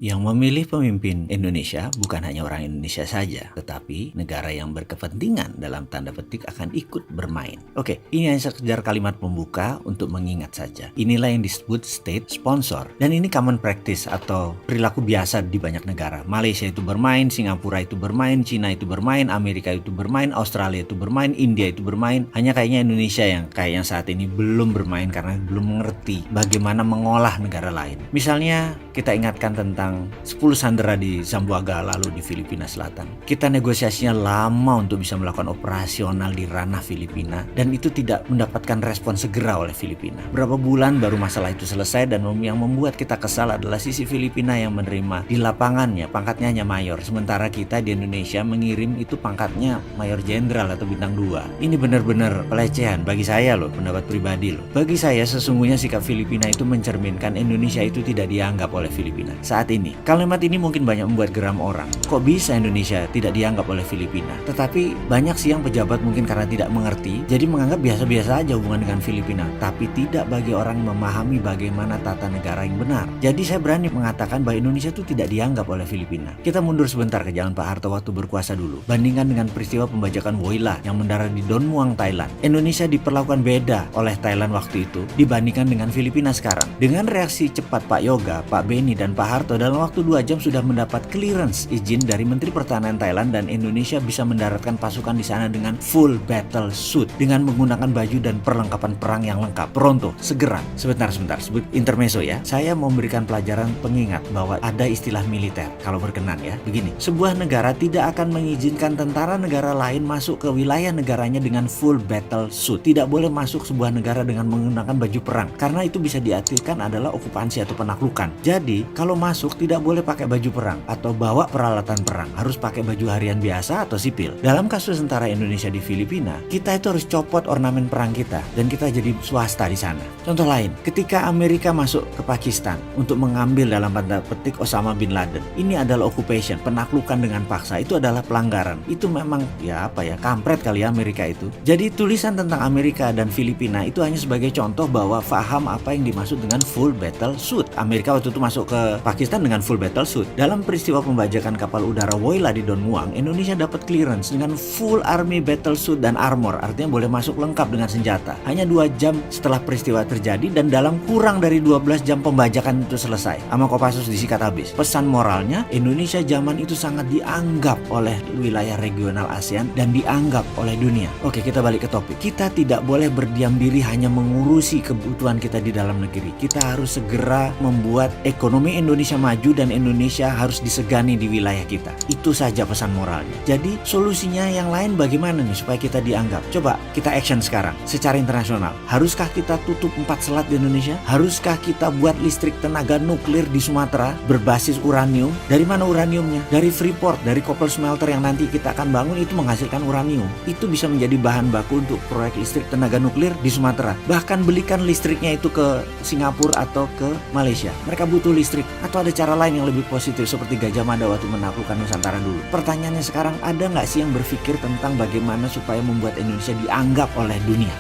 Yang memilih pemimpin Indonesia bukan hanya orang Indonesia saja, tetapi negara yang berkepentingan dalam tanda petik akan ikut bermain. Oke, ini hanya sekedar kalimat pembuka untuk mengingat saja. Inilah yang disebut state sponsor. Dan ini common practice atau perilaku biasa di banyak negara. Malaysia itu bermain, Singapura itu bermain, Cina itu bermain, Amerika itu bermain, Australia itu bermain, India itu bermain. Hanya kayaknya Indonesia yang kayaknya saat ini belum bermain karena belum mengerti bagaimana mengolah negara lain. Misalnya kita ingatkan tentang 10 sandera di Zamboanga lalu di Filipina Selatan. Kita negosiasinya lama untuk bisa melakukan operasional di ranah Filipina dan itu tidak mendapatkan respon segera oleh Filipina. Berapa bulan baru masalah itu selesai dan yang membuat kita kesal adalah sisi Filipina yang menerima di lapangannya pangkatnya hanya mayor, sementara kita di Indonesia mengirim itu pangkatnya mayor jenderal atau bintang 2. Ini benar-benar pelecehan bagi saya loh, pendapat pribadi loh. Bagi saya sesungguhnya sikap Filipina itu mencerminkan Indonesia itu tidak dianggap oleh Filipina saat ini. Kalimat ini mungkin banyak membuat geram orang. Kok bisa Indonesia tidak dianggap oleh Filipina? Tetapi banyak sih yang pejabat mungkin karena tidak mengerti, jadi menganggap biasa-biasa aja hubungan dengan Filipina. Tapi tidak bagi orang memahami bagaimana tata negara yang benar. Jadi saya berani mengatakan bahwa Indonesia itu tidak dianggap oleh Filipina. Kita mundur sebentar ke zaman Pak Harto waktu berkuasa dulu. Bandingkan dengan peristiwa pembajakan Woyla yang mendarat di Don Muang, Thailand. Indonesia diperlakukan beda oleh Thailand waktu itu dibandingkan dengan Filipina sekarang. Dengan reaksi cepat Pak Yoga, Pak Beni, dan Pak Harto dalam waktu 2 jam sudah mendapat clearance izin dari Menteri Pertahanan Thailand dan Indonesia bisa mendaratkan pasukan di sana dengan full battle suit dengan menggunakan baju dan perlengkapan perang yang lengkap. Pronto, segera. Sebentar, sebut intermezzo ya. Saya mau memberikan pelajaran pengingat bahwa ada istilah militer kalau berkenan ya. Begini, sebuah negara tidak akan mengizinkan tentara negara lain masuk ke wilayah negaranya dengan full battle suit. Tidak boleh masuk sebuah negara dengan menggunakan baju perang karena itu bisa diartikan adalah okupansi atau penaklukan. Jadi, kalau masuk tidak boleh pakai baju perang atau bawa peralatan perang, harus pakai baju harian biasa atau sipil. Dalam kasus tentara Indonesia di Filipina, kita itu harus copot ornamen perang kita dan kita jadi swasta di sana. Contoh lain, ketika Amerika masuk ke Pakistan untuk mengambil dalam tanda petik Osama bin Laden, ini adalah occupation, penaklukan dengan paksa, itu adalah pelanggaran. Itu memang kampret kali ya Amerika itu. Jadi tulisan tentang Amerika dan Filipina itu hanya sebagai contoh bahwa faham apa yang dimaksud dengan full battle suit. Amerika waktu itu masuk ke Pakistan dengan full battle suit. Dalam peristiwa pembajakan kapal udara Woyla di Don Muang, Indonesia dapat clearance dengan full army battle suit dan armor, artinya boleh masuk lengkap dengan senjata. Hanya 2 jam setelah peristiwa terjadi dan dalam kurang dari 12 jam pembajakan itu selesai. Sama Kopassus disikat habis. Pesan moralnya, Indonesia zaman itu sangat dianggap oleh wilayah regional ASEAN dan dianggap oleh dunia. Oke, kita balik ke topik. Kita tidak boleh berdiam diri hanya mengurusi kebutuhan kita di dalam negeri. Kita harus segera membuat ekonomi Indonesia maju dan Indonesia harus disegani di wilayah kita. Itu saja pesan moralnya. Jadi solusinya yang lain bagaimana nih supaya kita dianggap? Coba kita action sekarang secara internasional. Haruskah kita tutup 4 selat di Indonesia? Haruskah kita buat listrik tenaga nuklir di Sumatera berbasis uranium? Dari mana uraniumnya? Dari Freeport, dari Koppel Smelter yang nanti kita akan bangun itu menghasilkan uranium. Itu bisa menjadi bahan baku untuk proyek listrik tenaga nuklir di Sumatera. Bahkan belikan listriknya itu ke Singapura atau ke Malaysia. Mereka butuh listrik. Atau ada cara lain yang lebih positif seperti Gajah Mada waktu menaklukkan Nusantara dulu. Pertanyaannya sekarang, ada nggak sih yang berpikir tentang bagaimana supaya membuat Indonesia dianggap oleh dunia?